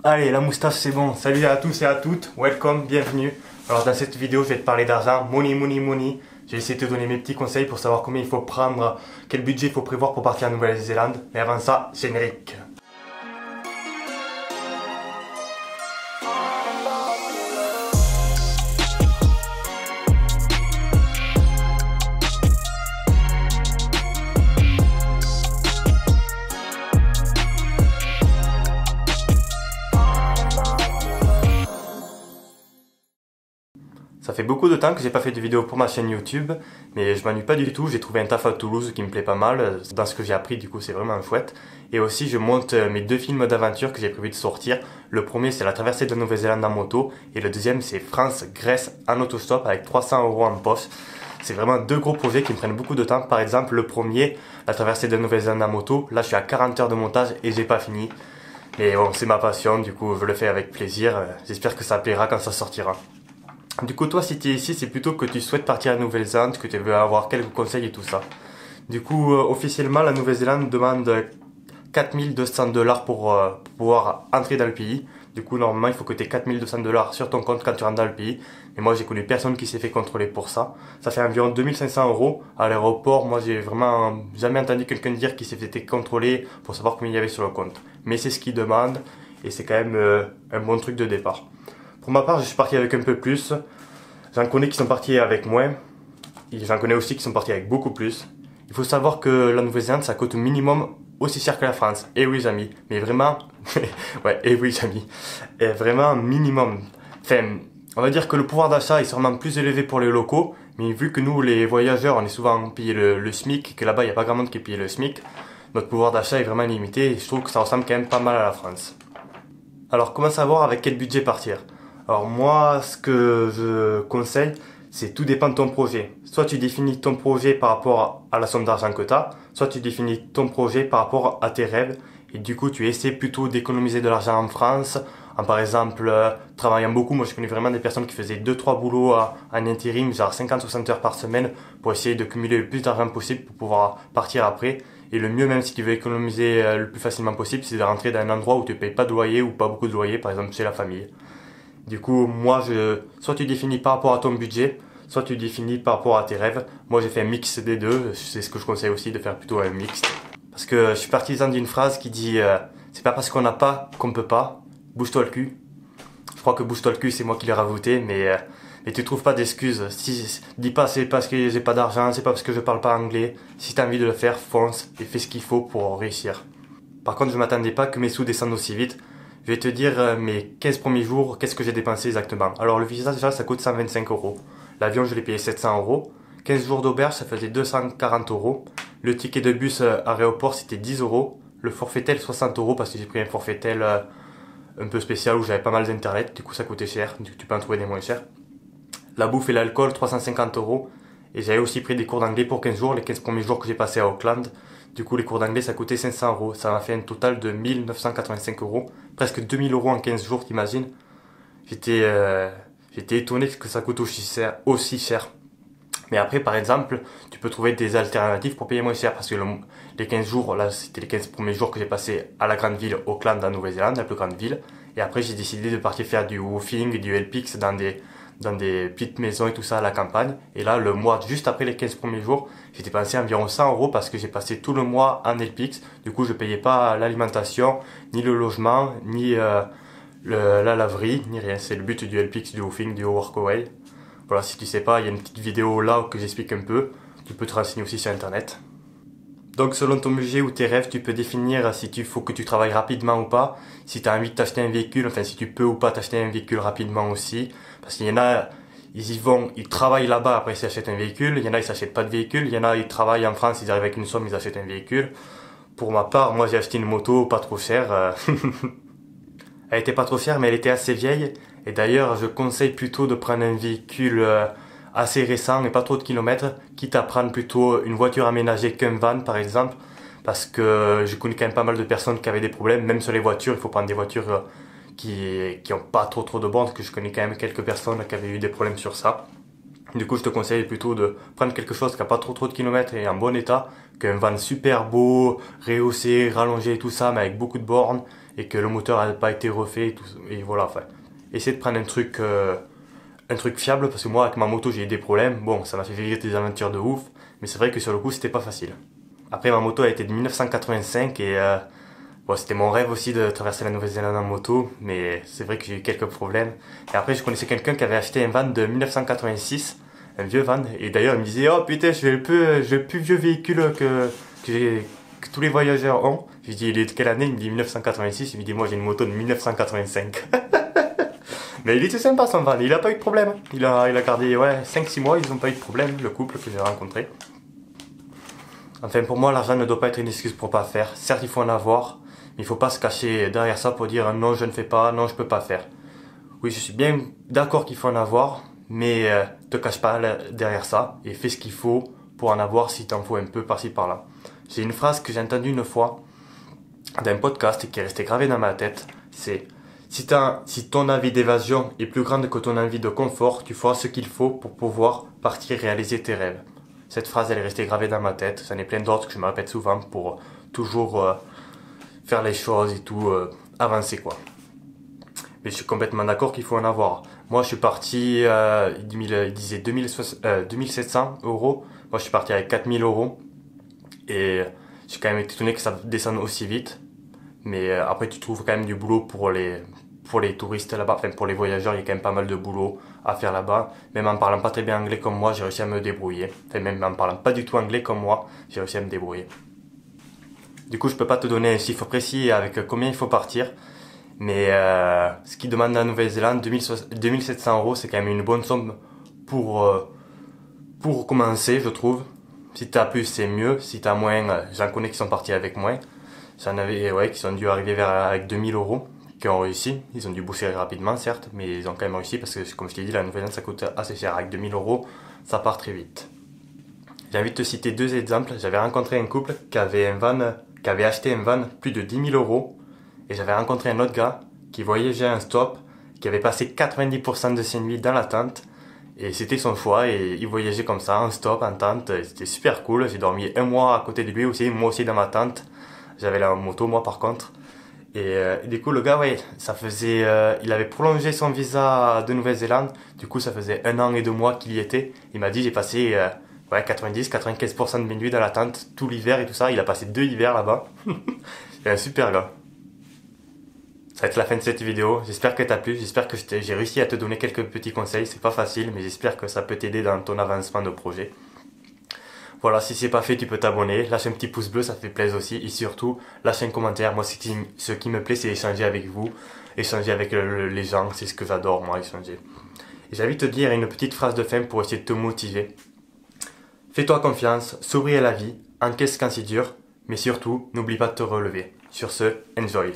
Allez, la moustache c'est bon. Salut à tous et à toutes, welcome, bienvenue. Alors dans cette vidéo, je vais te parler d'argent, money, money, money. J'ai essayé de te donner mes petits conseils pour savoir combien il faut prendre, quel budget il faut prévoir pour partir en Nouvelle-Zélande. Mais avant ça, générique. Ça fait beaucoup de temps que j'ai pas fait de vidéo pour ma chaîne YouTube, mais je m'ennuie pas du tout. J'ai trouvé un taf à Toulouse qui me plaît pas mal. Dans ce que j'ai appris, du coup, c'est vraiment chouette. Et aussi, je monte mes deux films d'aventure que j'ai prévu de sortir. Le premier, c'est la traversée de la Nouvelle-Zélande en moto. Et le deuxième, c'est France-Grèce en autostop avec 300 € en poche. C'est vraiment deux gros projets qui me prennent beaucoup de temps. Par exemple, le premier, la traversée de la Nouvelle-Zélande en moto. Là, je suis à 40 heures de montage et j'ai pas fini. Mais bon, c'est ma passion, du coup, je le fais avec plaisir. J'espère que ça plaira quand ça sortira. Du coup, toi, si tu es ici, c'est plutôt que tu souhaites partir à Nouvelle-Zélande, que tu veux avoir quelques conseils et tout ça. Du coup, officiellement, la Nouvelle-Zélande demande 4200 $ pour pouvoir entrer dans le pays. Du coup, normalement, il faut que tu aies 4200 $ sur ton compte quand tu rentres dans le pays. Mais moi, j'ai connu personne qui s'est fait contrôler pour ça. Ça fait environ 2500 € à l'aéroport. Moi, j'ai vraiment jamais entendu quelqu'un dire qu'il s'est fait contrôler pour savoir combien il y avait sur le compte. Mais c'est ce qu'ils demandent et c'est quand même un bon truc de départ. Pour ma part, je suis parti avec un peu plus. J'en connais qui sont partis avec moins. Et j'en connais aussi qui sont partis avec beaucoup plus. Il faut savoir que la Nouvelle-Zélande, ça coûte au minimum aussi cher que la France. Et oui, amis. Mais vraiment, ouais, et oui, amis. Et vraiment, minimum. Enfin, on va dire que le pouvoir d'achat est sûrement plus élevé pour les locaux. Mais vu que nous, les voyageurs, on est souvent payé le SMIC, que là-bas, il n'y a pas grand monde qui est payé le SMIC, notre pouvoir d'achat est vraiment limité. Et je trouve que ça ressemble quand même pas mal à la France. Alors, comment savoir avec quel budget partir ? Alors moi, ce que je conseille, c'est tout dépend de ton projet. Soit tu définis ton projet par rapport à la somme d'argent que tu as, soit tu définis ton projet par rapport à tes rêves. Et du coup, tu essaies plutôt d'économiser de l'argent en France, en par exemple travaillant beaucoup. Moi, je connais vraiment des personnes qui faisaient 2-3 boulots en intérim, genre 50-60 heures par semaine, pour essayer de cumuler le plus d'argent possible pour pouvoir partir après. Et le mieux, même si tu veux économiser le plus facilement possible, c'est de rentrer dans un endroit où tu ne payes pas de loyer ou pas beaucoup de loyer, par exemple chez la famille. Du coup, moi, soit tu définis par rapport à ton budget, soit tu définis par rapport à tes rêves. Moi, j'ai fait un mix des deux. C'est ce que je conseille aussi, de faire plutôt un mix. Parce que je suis partisan d'une phrase qui dit c'est pas parce qu'on n'a pas qu'on peut pas. Bouge-toi le cul. Je crois que bouge-toi le cul, c'est moi qui l'ai rajouté, mais tu trouves pas d'excuses. Dis pas c'est parce que j'ai pas d'argent, c'est pas parce que je parle pas anglais. Si t'as envie de le faire, fonce et fais ce qu'il faut pour réussir. Par contre, je m'attendais pas que mes sous descendent aussi vite. Je vais te dire mes 15 premiers jours, qu'est-ce que j'ai dépensé exactement. Alors le visa déjà ça coûte 125 €. L'avion je l'ai payé 700 €. 15 jours d'auberge ça faisait 240 €. Le ticket de bus à aéroport c'était 10 €. Le forfait tel 60 € parce que j'ai pris un forfait tel un peu spécial où j'avais pas mal d'internet. Du coup ça coûtait cher, du coup tu peux en trouver des moins chers. La bouffe et l'alcool 350 €. Et j'avais aussi pris des cours d'anglais pour 15 jours, les 15 premiers jours que j'ai passé à Auckland. Du coup, les cours d'anglais, ça coûtait 500 €. Ça m'a fait un total de 1985 €. Presque 2000 € en 15 jours, t'imagines? J'étais étonné que ça coûte aussi cher. Mais après, par exemple, tu peux trouver des alternatives pour payer moins cher. Parce que les 15 jours, là, c'était les 15 premiers jours que j'ai passé à la grande ville Auckland, en Nouvelle-Zélande, la plus grande ville. Et après, j'ai décidé de partir faire du woofing, du LPX dans des petites maisons et tout ça à la campagne. Et là, le mois juste après les 15 premiers jours, j'ai dépensé environ 100 € parce que j'ai passé tout le mois en LPX. Du coup, je payais pas l'alimentation, ni le logement, ni la laverie, ni rien. C'est le but du LPX, du woofing, du workaway. Voilà, si tu sais pas, il y a une petite vidéo là que j'explique un peu. Tu peux te renseigner aussi sur internet. Donc selon ton budget ou tes rêves, tu peux définir si il faut que tu travailles rapidement ou pas, si tu as envie de t'acheter un véhicule, enfin si tu peux ou pas t'acheter un véhicule rapidement aussi. Parce qu'il y en a, ils travaillent là-bas, après ils s'achètent un véhicule, il y en a ils s'achètent pas de véhicule, il y en a ils travaillent en France, ils arrivent avec une somme, ils achètent un véhicule. Pour ma part, moi j'ai acheté une moto pas trop chère. Elle était pas trop chère mais elle était assez vieille. Et d'ailleurs je conseille plutôt de prendre un véhicule assez récent et pas trop de kilomètres, quitte à prendre plutôt une voiture aménagée qu'un van par exemple, parce que je connais quand même pas mal de personnes qui avaient des problèmes, même sur les voitures, il faut prendre des voitures qui ont pas trop de bornes, parce que je connais quand même quelques personnes qui avaient eu des problèmes sur ça. Du coup je te conseille plutôt de prendre quelque chose qui a pas trop de kilomètres et en bon état, qu'un van super beau, rehaussé, rallongé et tout ça, mais avec beaucoup de bornes et que le moteur n'a pas été refait et tout, et voilà, enfin, essayez de prendre un truc fiable, parce que moi avec ma moto j'ai eu des problèmes, bon ça m'a fait vivre des aventures de ouf, mais c'est vrai que sur le coup c'était pas facile. Après ma moto a été de 1985 et bon, c'était mon rêve aussi de traverser la Nouvelle-Zélande en moto, mais c'est vrai que j'ai eu quelques problèmes. Et après je connaissais quelqu'un qui avait acheté un van de 1986, un vieux van, et d'ailleurs il me disait oh putain j'ai le plus vieux véhicule que tous les voyageurs ont. Je lui dis il est de quelle année? Il me dit 1986, il me dit moi j'ai une moto de 1985. Mais il était sympa son van, il a pas eu de problème. Il a gardé 5-6 mois, ils ont pas eu de problème, le couple que j'ai rencontré. Enfin pour moi l'argent ne doit pas être une excuse pour pas faire. Certes il faut en avoir, mais il faut pas se cacher derrière ça pour dire non je ne fais pas, non je peux pas faire. Oui je suis bien d'accord qu'il faut en avoir, mais te cache pas derrière ça et fais ce qu'il faut pour en avoir si t'en faut un peu par-ci par-là. J'ai une phrase que j'ai entendue une fois d'un podcast et qui est restée gravée dans ma tête, c'est si ton envie d'évasion est plus grande que ton envie de confort, tu feras ce qu'il faut pour pouvoir partir réaliser tes rêves. Cette phrase, elle est restée gravée dans ma tête. J'en ai plein d'autres que je me répète souvent pour toujours faire les choses et tout, avancer quoi. Mais je suis complètement d'accord qu'il faut en avoir. Moi, je suis parti, il disait 2700 euros. Moi, je suis parti avec 4000 euros. Et je suis quand même étonné que ça descende aussi vite. Mais après, tu trouves quand même du boulot pour les touristes là-bas, enfin pour les voyageurs, il y a quand même pas mal de boulot à faire là-bas. Même en parlant pas très bien anglais comme moi, j'ai réussi à me débrouiller. Enfin même en parlant pas du tout anglais comme moi, j'ai réussi à me débrouiller. Du coup, je peux pas te donner un chiffre précis avec combien il faut partir. Mais ce qui demande la Nouvelle-Zélande, 2700 euros, c'est quand même une bonne somme pour commencer, je trouve. Si t'as plus, c'est mieux. Si t'as moins, j'en connais qui sont partis avec moins. J'en avais, qui sont dû arriver avec 2000 euros, qui ont réussi. Ils ont dû bosser rapidement, certes, mais ils ont quand même réussi parce que, comme je t'ai dit, la Nouvelle-Zélande, ça coûte assez cher. Avec 2000 euros, ça part très vite. J'ai envie de te citer deux exemples. J'avais rencontré un couple qui avait acheté un van plus de 10 000 euros. Et j'avais rencontré un autre gars qui voyageait en stop, qui avait passé 90% de ses nuits dans la tente. Et c'était son choix et il voyageait comme ça, en stop, en tente. C'était super cool. J'ai dormi un mois à côté de lui aussi, moi aussi dans ma tente. J'avais la moto, moi par contre. Et du coup, le gars, il avait prolongé son visa de Nouvelle-Zélande. Du coup, ça faisait 1 an et 2 mois qu'il y était. Il m'a dit, j'ai passé 90-95% de mes nuits dans la tente, tout l'hiver et tout ça. Il a passé 2 hivers là-bas. C'est un super gars. Ça va être la fin de cette vidéo. J'espère que t'as plu. J'espère que j'ai réussi à te donner quelques petits conseils. C'est pas facile, mais j'espère que ça peut t'aider dans ton avancement de projet. Voilà, si c'est pas fait, tu peux t'abonner, lâche un petit pouce bleu, ça fait plaisir aussi, et surtout, lâche un commentaire. Moi, ce qui me plaît, c'est échanger avec vous, échanger avec les gens, c'est ce que j'adore, moi, échanger. Et j'ai envie de te dire une petite phrase de fin pour essayer de te motiver. Fais-toi confiance, souris à la vie, encaisse quand c'est dur, mais surtout, n'oublie pas de te relever. Sur ce, enjoy.